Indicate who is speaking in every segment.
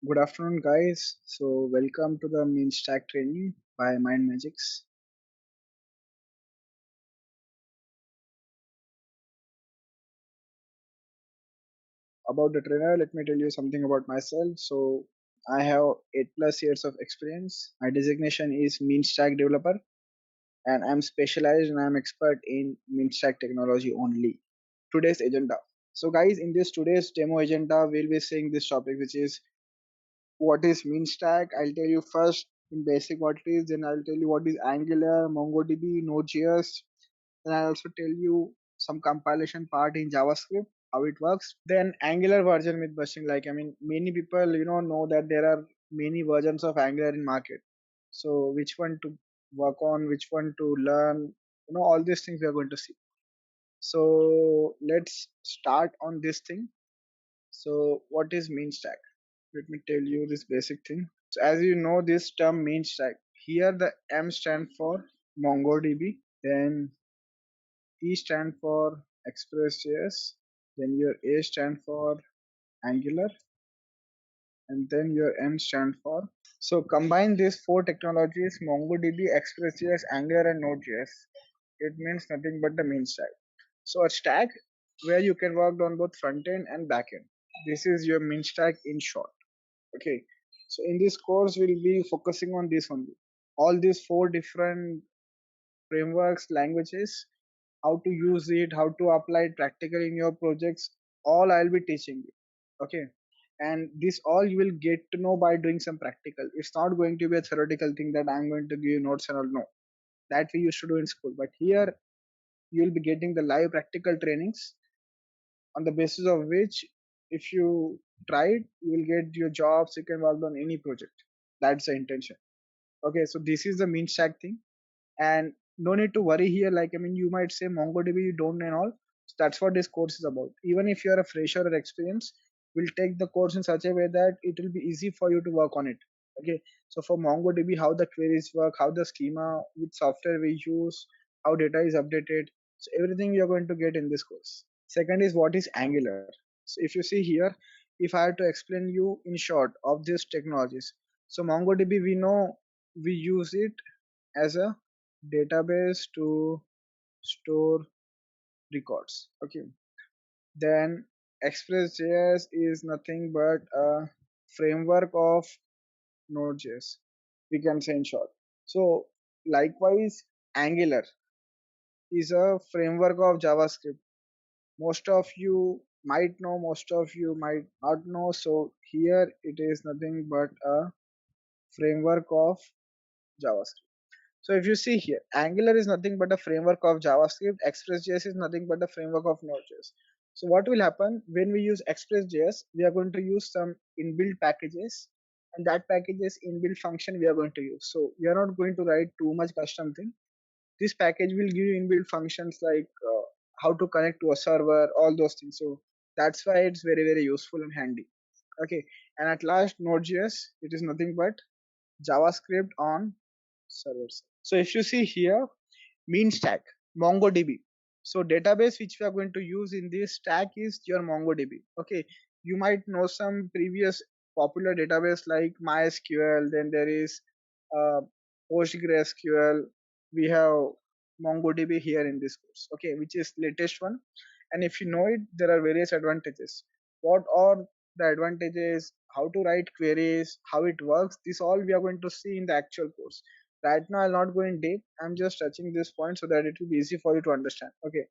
Speaker 1: Good afternoon, guys. So, welcome to the Mean Stack training by Mind Magics. About the trainer, let me tell you something about myself. So, I have 8+ years of experience. My designation is Mean Stack developer, and I'm specialized and I'm expert in Mean Stack technology only. Today's agenda. So, guys, in this today's demo agenda, we'll be seeing this topic, which is what is Mean Stack. I'll tell you first in basic what it is, then I'll tell you what is Angular, MongoDB, Node.js. Then I'll also tell you some compilation part in JavaScript, how it works. Then Angular version myth busting. Like many people know that there are many versions of Angular in market. So which one to work on, which one to learn, all these things we are going to see. So let's start on this thing. So what is mean stack? Let me tell you this basic thing. So as you know, this term mean stack. Here the M stand for MongoDB, then E stand for Express.js, then your A stand for Angular, and then your N stand for. So combine these four technologies: MongoDB, Express.js, Angular, and Node.js. It means nothing but the main stack. So a stack where you can work on both front end and back end. This is your main stack in short. Okay. So in this course, we'll be focusing on this only. All these four different frameworks, languages, how to use it, how to apply it practically in your projects, all I'll be teaching you. Okay. And this all you will get to know by doing some practical. It's not going to be a theoretical thing that I'm going to give you notes and all. No. That we used to do in school. But here you'll be getting the live practical trainings on the basis of which if you try it, you will get your jobs, you can work on any project. That's the intention. Okay, so this is the mean stack thing, and no need to worry here. Like you might say MongoDB you don't and all. So that's what this course is about. Even if you're a fresher or experienced, we'll take the course in such a way that it will be easy for you to work on it. Okay, so for MongoDB, how the queries work, how the schema with software we use, how data is updated, so everything you're going to get in this course. Second is what is Angular. So if you see here, if I had to explain you in short of these technologies, so MongoDB we know we use it as a database to store records. Okay. Then Express.js is nothing but a framework of Node.js. We can say in short. So likewise, Angular is a framework of JavaScript. Most of you might know, most of you might not know. So here it is nothing but a framework of JavaScript. So if you see here, Angular is nothing but a framework of JavaScript. Express.js is nothing but a framework of Node.js. So what will happen when we use Express.js? We are going to use some inbuilt packages, and that packages inbuilt function we are going to use. So we are not going to write too much custom thing. This package will give you inbuilt functions like how to connect to a server, all those things. So that's why it's very very useful and handy. Okay, and at last Node.js, it is nothing but JavaScript on servers. So if you see here, mean stack, MongoDB. So database which we are going to use in this stack is your MongoDB. Okay, you might know some previous popular database like MySQL. Then there is uh, PostgreSQL. We have MongoDB here in this course. Okay, which is latest one. And if you know it, there are various advantages. What are the advantages? How to write queries? How it works? This all we are going to see in the actual course. Right now I'll not go in deep. I'm just touching this point so that it will be easy for you to understand. Okay,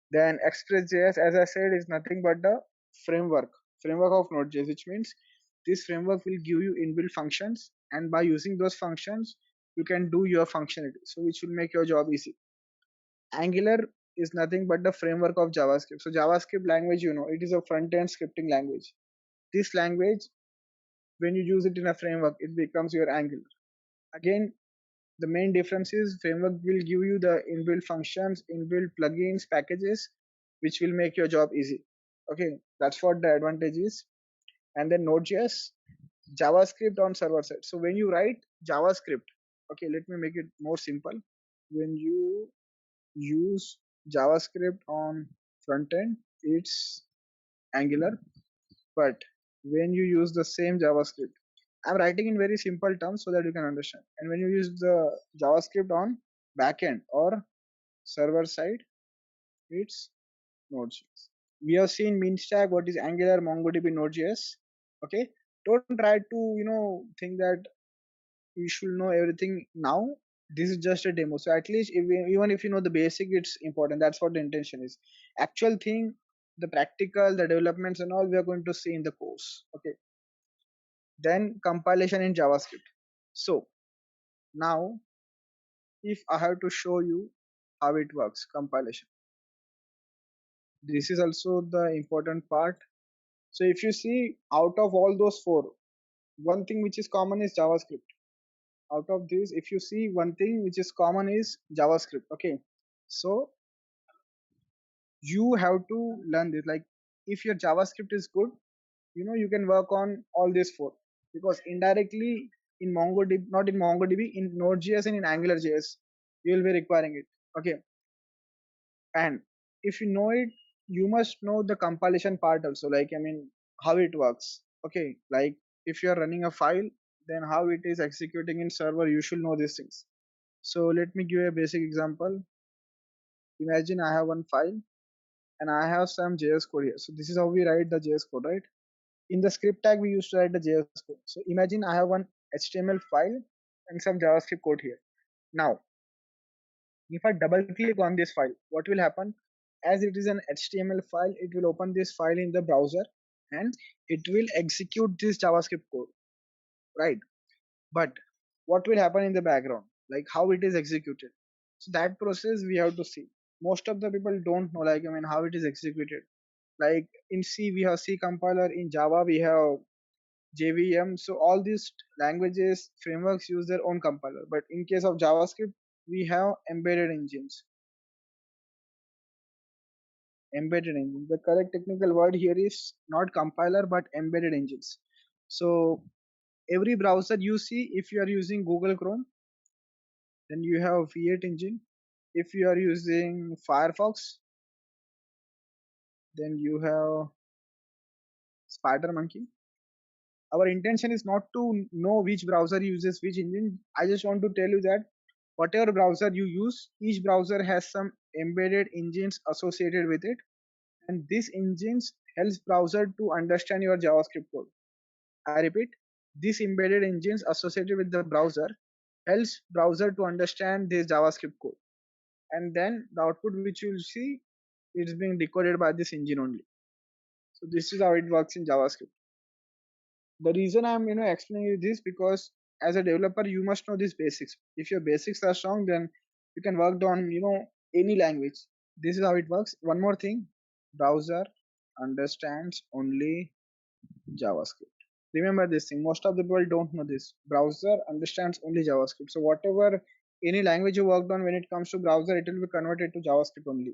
Speaker 1: then Express.js, as I said, is nothing but the framework of Node.js, which means this framework will give you inbuilt functions, and by using those functions you can do your functionality, so which will make your job easy. Angular is nothing but the framework of JavaScript. So JavaScript language, it is a front-end scripting language. This language, when you use it in a framework, it becomes your Angular. Again, the main difference is framework will give you the inbuilt functions, inbuilt plugins, packages, which will make your job easy. Okay, that's what the advantage is. And then Node.js, JavaScript on server side. So when you write JavaScript, okay, let me make it more simple. When you use JavaScript on front end, it's Angular. But when you use the same JavaScript I'm writing in very simple terms so that you can understand. And when you use the JavaScript on backend or server side, it's Node.js. We have seen mean stack, what is Angular, MongoDB, Node.js. Okay, don't try to think that you should know everything now. This is just a demo, so at least even if you know the basic, it's important. That's what the intention is. Actual thing, the practical, the developments and all, we are going to see in the course. Okay, then compilation in JavaScript. So now if I have to show you how it works, compilation, this is also the important part. So if you see, out of all those four, one thing which is common is JavaScript. Out of this, if you see, one thing which is common is JavaScript. Okay, so you have to learn this. Like, if your JavaScript is good, you can work on all these four, because indirectly in MongoDB, not in MongoDB, in Node.js and in AngularJS, you will be requiring it. Okay, and if you know it, you must know the compilation part also. Like, I mean, how it works. Okay, like if you are running a file, then how it is executing in server, you should know these things. So let me give you a basic example. Imagine I have one file and I have some JS code here. So this is how we write the JS code, right? In the script tag, we used to write the JS code. So imagine I have one HTML file and some JavaScript code here. Now, if I double click on this file, what will happen? As it is an HTML file, it will open this file in the browser and it will execute this JavaScript code, right? But what will happen in the background? Like, how it is executed. So that process we have to see. Most of the people don't know, like, I mean, how it is executed. Like in C, we have C compiler. In Java, we have JVM. So all these languages, frameworks use their own compiler. But in case of JavaScript, we have embedded engines. Embedded engine. The correct technical word here is not compiler but embedded engines. So every browser you see, if you are using Google Chrome, then you have V8 engine. If you are using Firefox, then you have SpiderMonkey. Our intention is not to know which browser uses which engine. I just want to tell you that whatever browser you use, each browser has some embedded engines associated with it, and these engines helps browser to understand your JavaScript code. I repeat, these embedded engines associated with the browser helps browser to understand this JavaScript code, and then the output which you will see, it's being decoded by this engine only. So this is how it works in JavaScript. The reason I'm explaining you this, because as a developer you must know these basics. If your basics are strong, then you can work on any language. This is how it works. One more thing, browser understands only JavaScript. Remember this thing. Most of the people don't know this. Browser understands only JavaScript. So whatever any language you worked on, when it comes to browser, it will be converted to JavaScript only.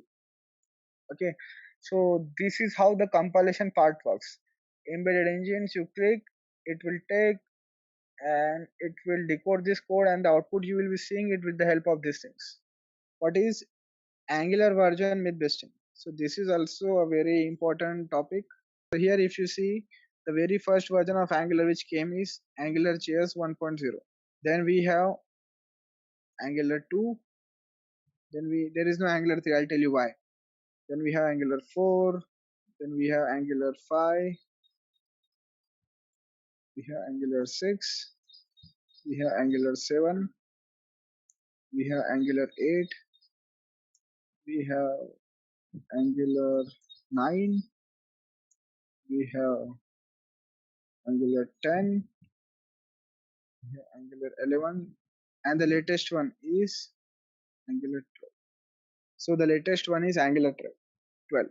Speaker 1: Okay. So this is how the compilation part works. Embedded engines, you click, it will take and it will decode this code, and the output you will be seeing it with the help of these things. What is Angular version myth busting? So this is also a very important topic. So here if you see, the very first version of Angular which came is Angular JS 1.0. Then we have Angular 2. Then there is no Angular 3. I'll tell you why. Then we have Angular 4. Then we have Angular 5. We have Angular 6. We have Angular 7. We have Angular 8. We have Angular 9. We have Angular 10. We have Angular 11. And the latest one is Angular 12. So the latest one is Angular 12.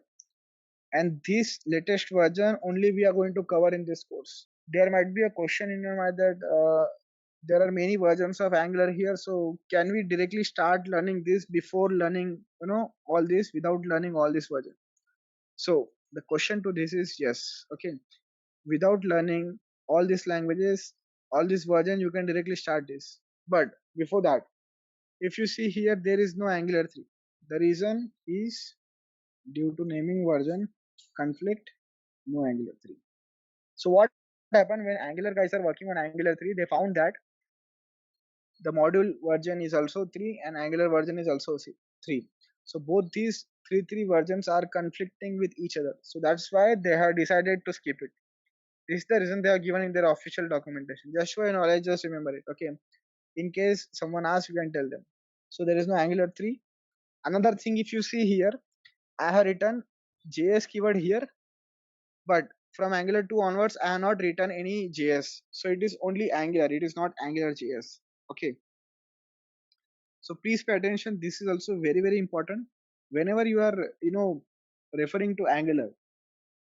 Speaker 1: And this latest version only we are going to cover in this course. There might be a question in your mind that there are many versions of Angular here, so can we directly start learning this before learning all this, without learning all this version? So the question to this is yes. Okay, without learning all these languages, all this version, you can directly start this. But before that, if you see here, there is no Angular 3. The reason is due to naming version conflict, no Angular 3. So what happened when Angular guys are working on Angular 3, they found that the module version is also 3 and Angular version is also 3. So both these 3 versions are conflicting with each other. So that's why they have decided to skip it. This is the reason they are given in their official documentation. Just for your knowledge, just remember it. Okay. In case someone asks, you can tell them. So there is no Angular 3. Another thing, if you see here, I have written JS keyword here, but from Angular 2 onwards, I have not written any JS. So it is only Angular. It is not Angular JS. Okay. So please pay attention. This is also very, very important. Whenever you are, referring to Angular,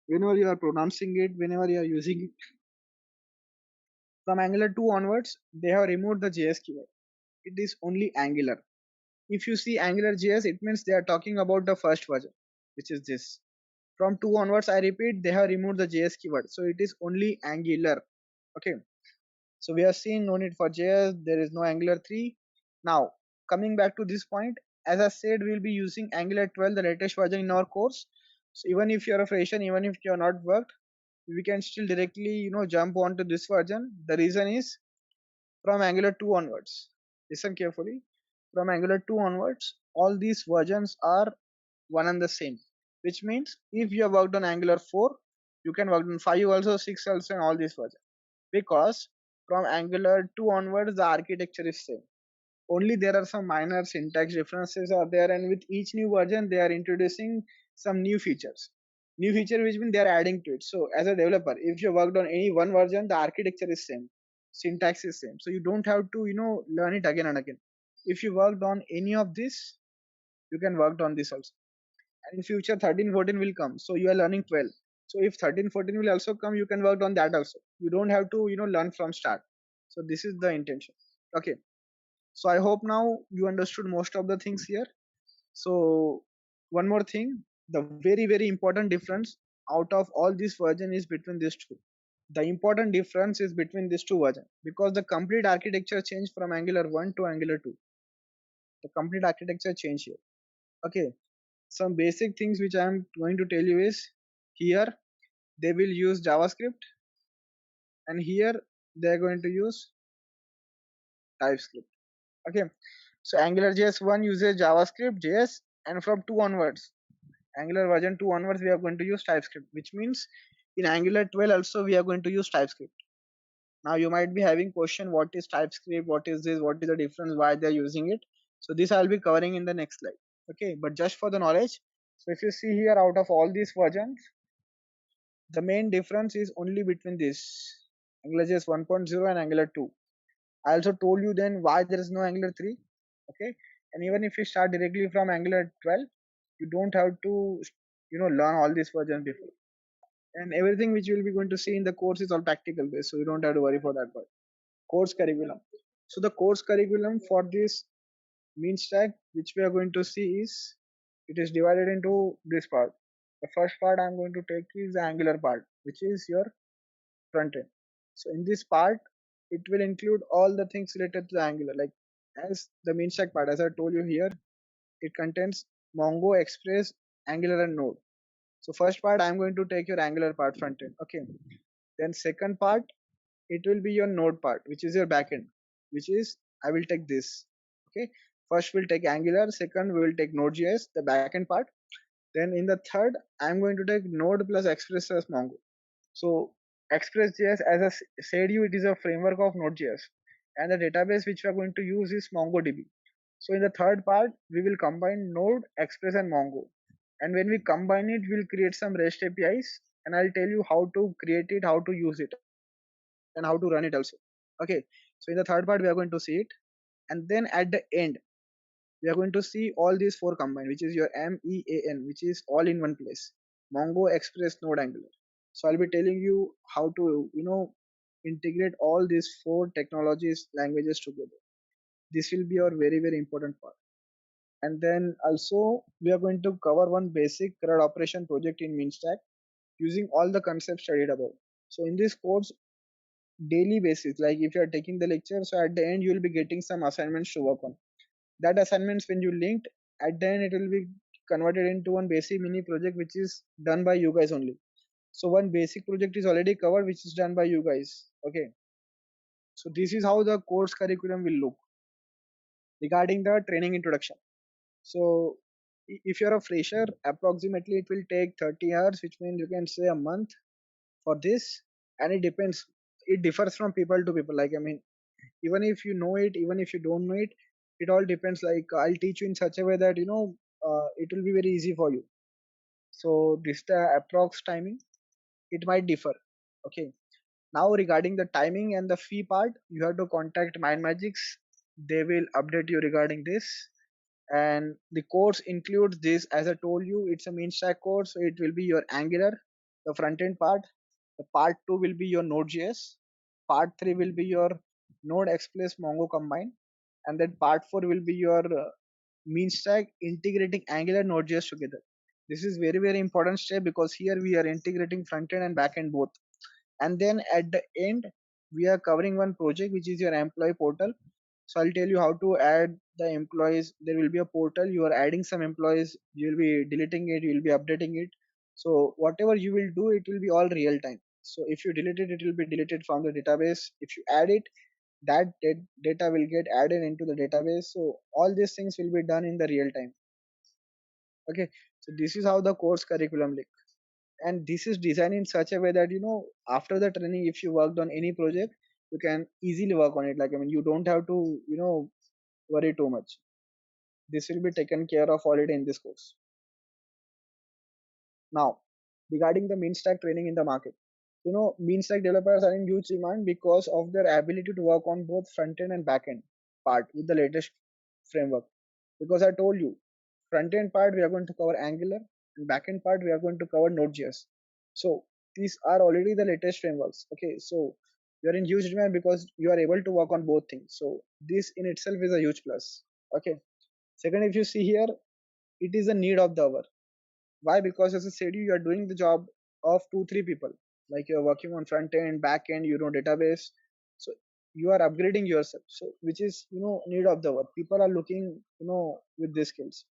Speaker 1: whenever you are pronouncing it, whenever you are using it, from Angular 2 onwards, they have removed the JS keyword. It is only Angular. If you see Angular JS, it means they are talking about the first version, which is this. From 2 onwards, I repeat, they have removed the JS keyword. So it is only Angular. Okay. So we have seen no need for JS. There is no Angular 3. Now, coming back to this point, as I said, we'll be using Angular 12, the latest version in our course. So even if you're a fresher, even if you're not worked, we can still directly, jump onto this version. The reason is from Angular 2 onwards. Listen carefully. From Angular 2 onwards, all these versions are one and the same. Which means if you have worked on Angular 4, you can work on 5 also, 6 also, and all these versions. Because from Angular 2 onwards, the architecture is same. Only there are some minor syntax differences are there, and with each new version, they are introducing some new features. New feature which means they are adding to it. So as a developer, if you worked on any one version, the architecture is same, syntax is same. So you don't have to learn it again and again. If you worked on any of this, you can work on this also. And in future 13 14 will come, so you are learning 12. So if 13 14 will also come, you can work on that also. You don't have to learn from start. So this is the intention. Okay. So I hope now you understood most of the things here. So one more thing, the very, very important difference out of all this version is between these two. The important difference is between these two versions because the complete architecture changed from Angular 1 to Angular 2. The complete architecture changed here. Okay. Some basic things which I am going to tell you is here they will use JavaScript, and here they are going to use TypeScript. Okay. So Angular JS 1 uses JavaScript, JS, and from 2 onwards, Angular version 2 onwards, we are going to use TypeScript, which means in Angular 12 also we are going to use TypeScript. Now you might be having question, what is TypeScript, what is this, what is the difference, why they are using it. So this I'll be covering in the next slide. Okay, but just for the knowledge, so if you see here, out of all these versions, the main difference is only between this AngularJS 1.0 and Angular 2. I also told you then why there is no Angular 3. Okay, and even if you start directly from Angular 12, you don't have to learn all these versions before. And everything which you will be going to see in the course is all practical based, so you don't have to worry for that part. Course curriculum. So the course curriculum for this mean stack which we are going to see is, it is divided into this part. The first part I'm going to take is the Angular part, which is your front end. So in this part, it will include all the things related to the Angular, like as the main stack part, as I told you here, it contains Mongo, Express, Angular, and Node. So first part, I'm going to take your Angular part front end. Okay. Then second part, it will be your Node part, which is your backend, which is I will take this. Okay. First we'll take Angular. Second we will take Node.js, the backend part. Then in the third, I'm going to take Node plus Express plus Mongo. So Express.js, as I said you, it is a framework of Node.js, and the database which we are going to use is MongoDB. So in the third part, we will combine Node, Express, and Mongo. And when we combine it, we'll create some REST APIs, and I'll tell you how to create it, how to use it, and how to run it also. Okay. So in the third part, we are going to see it, and then at the end, we are going to see all these four combined, which is your MEAN, which is all in one place. Mongo, Express, Node, Angular. So I'll be telling you how to, integrate all these four technologies, languages together. This will be our very, very important part. And then also we are going to cover one basic CRUD operation project in MinStack using all the concepts studied above. So in this course, daily basis, like if you are taking the lecture, so at the end you will be getting some assignments to work on. That assignments, when you linked, at the end it will be converted into one basic mini project which is done by you guys only. So one basic project is already covered, which is done by you guys. Okay. So this is how the course curriculum will look. Regarding the training introduction. So if you're a fresher, approximately it will take 30 hours, which means you can say a month for this. And it depends. It differs from people to people. Like, I mean, even if you know it, even if you don't know it, it all depends. Like, I'll teach you in such a way that, it will be very easy for you. So this the approx timing. It might differ. Okay. Now regarding the timing and the fee part, you have to contact Mind Magics. They will update you regarding this. And the course includes this. As I told you, it's a main stack course, so it will be your Angular, the front end part. The part 2 will be your Node.js. Part 3 will be your Node Express Mongo combine, and then part 4 will be your mean stack integrating Angular Node.js together. This is very very important step because here we are integrating front end and back end both. And then at the end, we are covering one project which is your employee portal. So I'll tell you how to add the employees. There will be a portal, you are adding some employees, you will be deleting it, you will be updating it. So whatever you will do, it will be all real time. So if you delete it, it will be deleted from the database. If you add it, that data will get added into the database. So all these things will be done in the real time. Okay. So this is how the course curriculum looks, and this is designed in such a way that, after the training, if you worked on any project, you can easily work on it. Like, I mean, you don't have to, worry too much. This will be taken care of already in this course. Now, regarding the mean stack training in the market, mean stack developers are in huge demand because of their ability to work on both front end and back end part with the latest framework. Because I told you, front end part we are going to cover Angular, and back end part we are going to cover Node.js. So these are already the latest frameworks. Okay, so you are in huge demand because you are able to work on both things. So this in itself is a huge plus. Okay. Second, if you see here, it is a need of the hour. Why? Because as I said, you are doing the job of 2 3 people. Like, you're working on front end, back end, database. So you are upgrading yourself. So which is, need of the hour. People are looking, with these skills.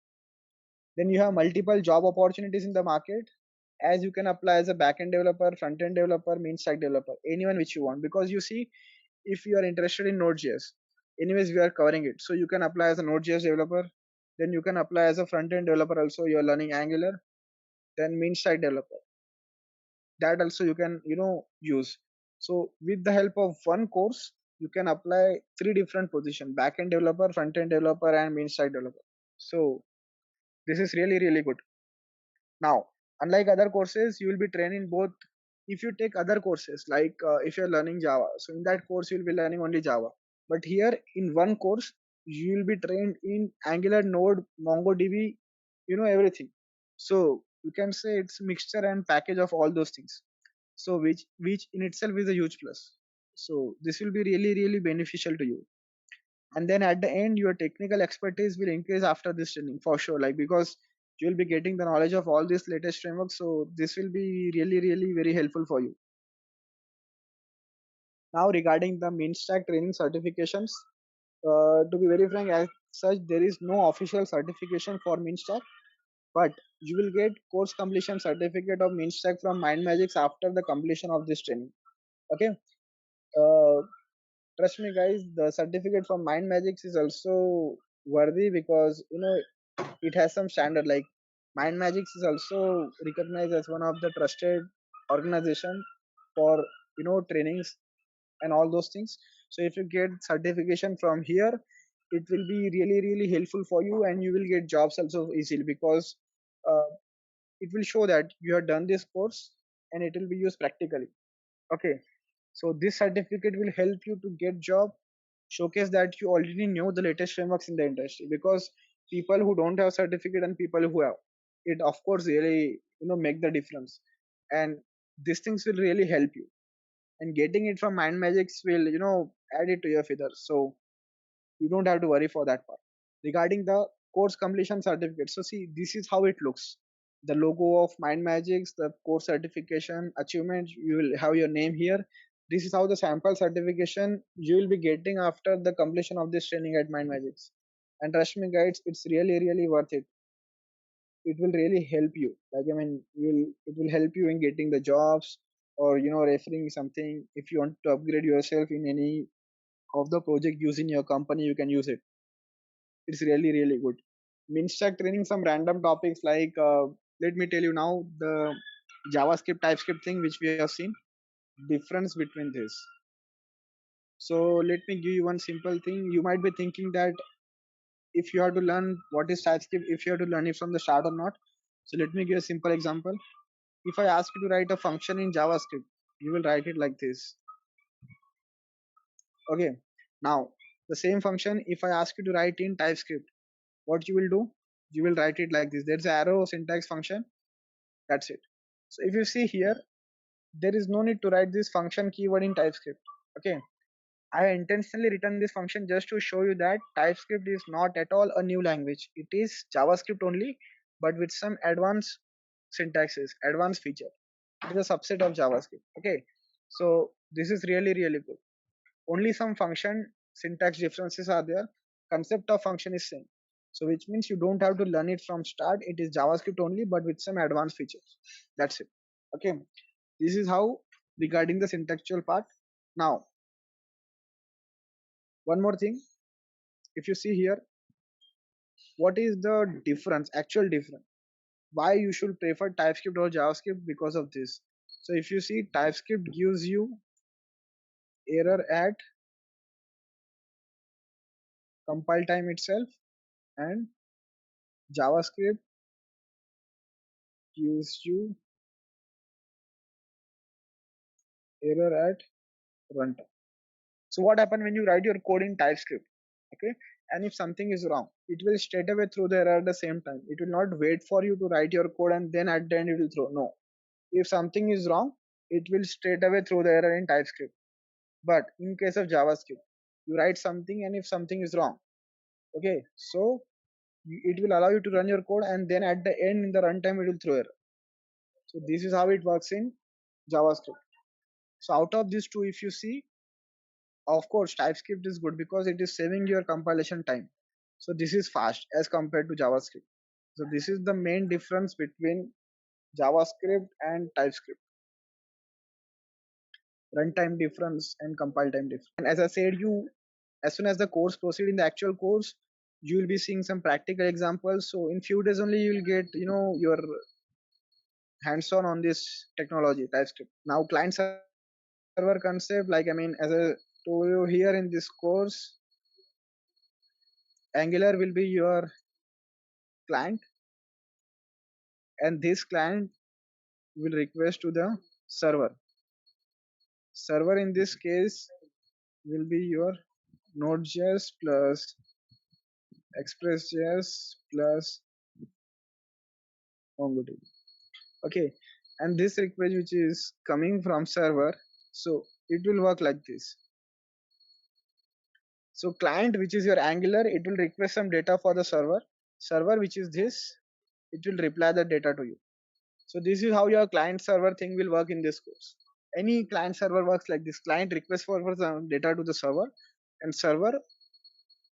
Speaker 1: Then you have multiple job opportunities in the market, as you can apply as a back-end developer, front-end developer, main stack developer, anyone which you want. Because you see, if you are interested in Node.js, anyways we are covering it, so you can apply as a Node.js developer. Then you can apply as a front-end developer also, you are learning Angular. Then main stack developer, that also you can, use. So with the help of one course, you can apply three different positions: back-end developer, front-end developer, and main stack developer. So this is really really good. Now, unlike other courses, you will be trained in both. If you take other courses, like, if you're learning Java, so in that course you'll be learning only Java. But here in one course, you will be trained in Angular, Node, MongoDB, everything. So you can say it's mixture and package of all those things. So which in itself is a huge plus. So this will be really really beneficial to you. And then at the end, your technical expertise will increase after this training for sure. Like, because you will be getting the knowledge of all these latest frameworks, so this will be really really very helpful for you. Now regarding the main stack training certifications, to be very frank, as such there is no official certification for main stack, but you will get course completion certificate of main stack from Mind Magics after the completion of this training. Okay. uh, Trust me guys, the certificate from Mind Magics is also worthy, because it has some standard. Like, Mind Magics is also recognized as one of the trusted organization for, trainings and all those things. So if you get certification from here, it will be really really helpful for you, and you will get jobs also easily, because uh, it will show that you have done this course and it will be used practically. Okay. So this certificate will help you to get job, showcase that you already know the latest frameworks in the industry. Because people who don't have certificate and people who have it, of course, really, make the difference. And these things will really help you, and getting it from Mind Magics will, add it to your feather. So you don't have to worry for that part. Regarding the course completion certificate, so see, this is how it looks. The logo of Mind Magics, the course certification achievement, you will have your name here. This is how the sample certification you will be getting after the completion of this training at Mind Magics. And trust me guys, it's really really worth it. it will really help you. Like I mean, it will help you in getting the jobs, or referring something. If you want to upgrade yourself in any of the project using your company, you can use it. It's really good. Minstack training some random topics like let me tell you now the JavaScript TypeScript thing which we have seen difference between this. So let me give you one simple thing. You might be thinking that if you have to learn what is TypeScript, if you have to learn it from the start or not. So let me give a simple example. If I ask you to write a function in JavaScript, you will write it like this. Okay. Now the same function, if I ask you to write in TypeScript, what you will do? You will write it like this. There's an arrow syntax function. That's it. So if you see here, there is no need to write this function keyword in TypeScript. Okay. I intentionally written this function just to show you that TypeScript is not at all a new language. It is JavaScript only, but with some advanced syntaxes, advanced feature. It is a subset of JavaScript. Okay. So this is really good. Only some function syntax differences are there. Concept of function is same. So which means you don't have to learn it from start. It is JavaScript only, but with some advanced features. That's it. Okay. This is how regarding the syntactual part. Now, one more thing. If you see here, what is the difference, actual difference? Why you should prefer TypeScript or JavaScript? Because of this. So if you see, TypeScript gives you error at compile time itself, and JavaScript gives you error at runtime. So what happens when you write your code in TypeScript? Okay, and if something is wrong, it will straight away throw the error at the same time. It will not wait for you to write your code and then at the end it will throw. No, if something is wrong, it will straight away throw the error in TypeScript. But in case of JavaScript, you write something and if something is wrong, okay, so it will allow you to run your code and then at the end in the runtime it will throw error. So this is how it works in JavaScript. So out of these two, if you see, of course TypeScript is good because it is saving your compilation time. So this is fast as compared to JavaScript. So this is the main difference between JavaScript and TypeScript. Runtime difference and compile time difference. And as I said, you as soon as the course proceed in the actual course, you will be seeing some practical examples. So in few days only you will get your hands-on on this technology TypeScript. Now client server concept, like I mean, as I told you here in this course, Angular will be your client, and this client will request to the server. Server in this case will be your Node.js plus Express.js plus MongoDB. Okay, and this request which is coming from server, so it will work like this. So client, which is your Angular, it will request some data for the server. Server, which is this, it will reply the data to you. So this is how your client server thing will work in this course. Any client server works like this. Client requests for some data to the server, and server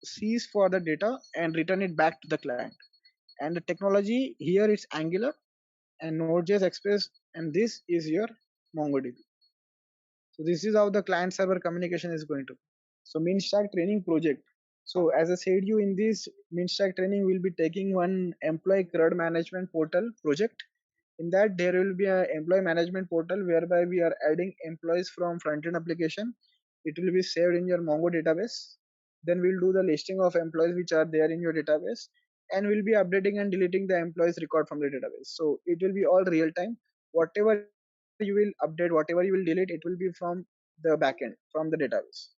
Speaker 1: sees for the data and return it back to the client. And the technology here is Angular and Node.js Express, and this is your MongoDB. So this is how the client server communication is going to be. So MinStack training project. So as I said you, in this MinStack training we'll be taking one employee CRUD management portal project. In that there will be an employee management portal whereby we are adding employees from front-end application. It will be saved in your Mongo database. Then we'll do the listing of employees which are there in your database, and we'll be updating and deleting the employees record from the database. So it will be all real time. Whatever you will update, whatever you will delete, it will be from the backend, from the database.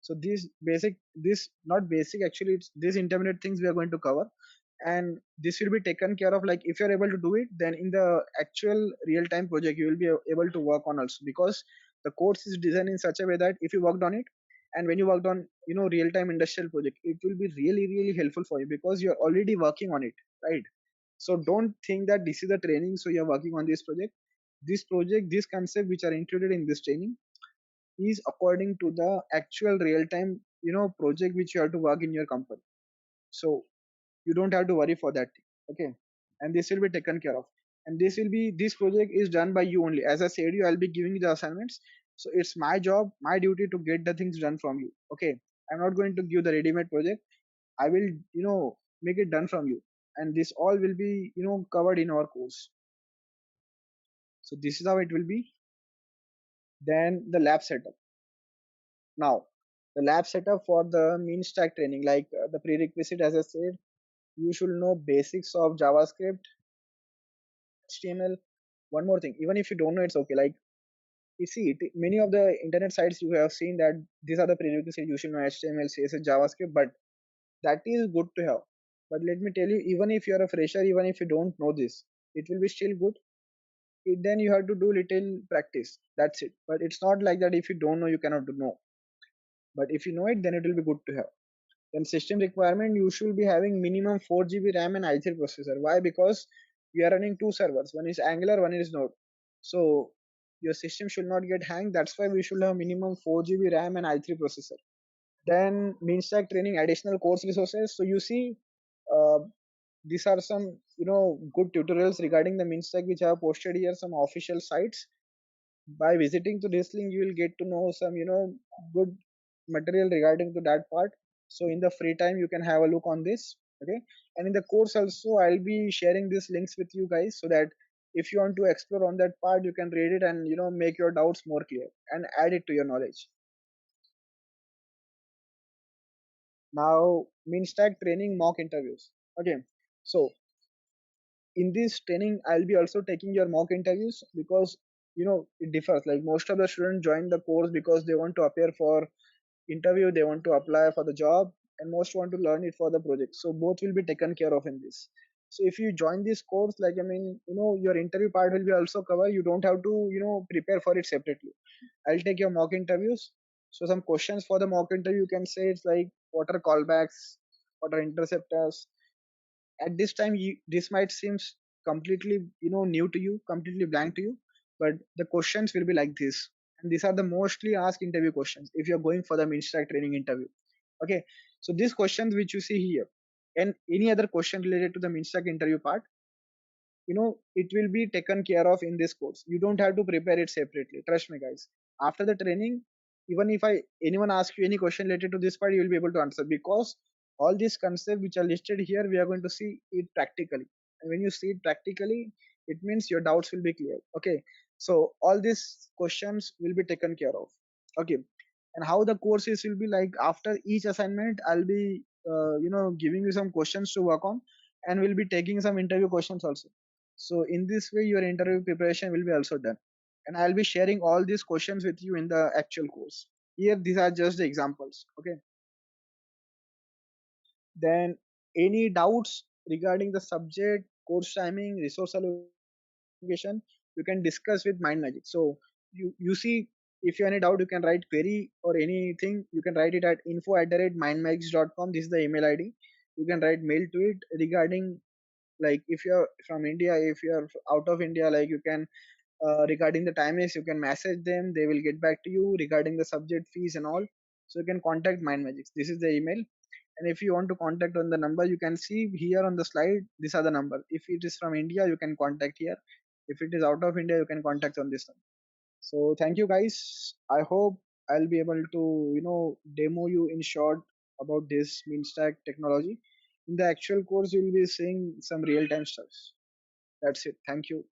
Speaker 1: So these basic, this not basic actually, it's these intermediate things we are going to cover, and this will be taken care of. Like if you're able to do it, then in the actual real time project you will be able to work on also, because the course is designed in such a way that if you worked on it, and when you worked on real time industrial project, it will be really helpful for you because you're already working on it, right? So don't think that this is a training so you're working on this project. This project, this concept which are included in this training is according to the actual real time project which you have to work in your company. So you don't have to worry for that. Okay. and this will be taken care of. And this project is done by you only. As I said you, I'll be giving you the assignments, so it's my job, my duty to get the things done from you. Okay, I'm not going to give the ready-made project. I will, make it done from you, and this all will be, covered in our course. So this is how it will be. Then the lab setup. Now, the lab setup for the mean stack training, like the prerequisite, as I said, you should know basics of JavaScript, HTML. One more thing, even if you don't know, it's okay. Like you see, many of the internet sites you have seen that these are the prerequisites. You should know HTML, CSS, JavaScript, but that is good to have. But let me tell you, even if you're a fresher, even if you don't know this, it will be still good. Then you have to do little practice. That's it. But it's not like that. If you don't know, you cannot do know. But if you know it, then it will be good to have. Then system requirement, you should be having minimum 4 GB RAM and i3 processor. Why? Because we are running two servers. One is Angular, one is Node. So your system should not get hanged. That's why we should have minimum 4 GB RAM and i3 processor. Then MeanStack training additional course resources. So you see, uh, these are some good tutorials regarding the MeanStack which I have posted here, some official sites. By visiting to this link, you will get to know some good material regarding to that part. So in the free time, you can have a look on this. Okay, and in the course also, I'll be sharing these links with you guys so that if you want to explore on that part, you can read it and make your doubts more clear and add it to your knowledge. Now, MinStack training mock interviews. Okay, so in this training, I'll be also taking your mock interviews because it differs. Like most of the students join the course because they want to appear for interview, they want to apply for the job, and most want to learn it for the project. So both will be taken care of in this. So if you join this course, like I mean, your interview part will be also covered. You don't have to prepare for it separately. I'll take your mock interviews. So some questions for the mock interview, you can say it's like what are callbacks, what are interceptors. At this time, this might seem completely new to you, completely blank to you, but the questions will be like this, and these are the mostly asked interview questions if you're going for the Minstack training interview. Okay, so these questions which you see here and any other question related to the Minstack interview part, it will be taken care of in this course. You don't have to prepare it separately, trust me guys. After the training, even if anyone asks you any question related to this part, you will be able to answer, because all these concepts which are listed here, we are going to see it practically. And when you see it practically, it means your doubts will be clear. Okay, so all these questions will be taken care of. Okay, and how the courses will be, like after each assignment, I'll be giving you some questions to work on, and we'll be taking some interview questions also. So in this way, your interview preparation will be also done. And I'll be sharing all these questions with you in the actual course. Here, these are just the examples. Okay. Then any doubts regarding the subject, course timing, resource allocation, you can discuss with Mind Magic. So you see, if you have any doubt, you can write query or anything. You can write it at info@mindmagics.com. This is the email ID. You can write mail to it regarding, like if you're from India, if you're out of India, like you can regarding the timings, you can message them, they will get back to you regarding the subject fees and all. So you can contact Mind Magics. This is the email. And if you want to contact on the number, you can see here on the slide, these are the number. If it is from India, you can contact here. If it is out of India, you can contact on this number. So thank you guys. I hope I'll be able to demo you in short about this MinStack technology. In the actual course, you'll be seeing some real time stuff. That's it. Thank you.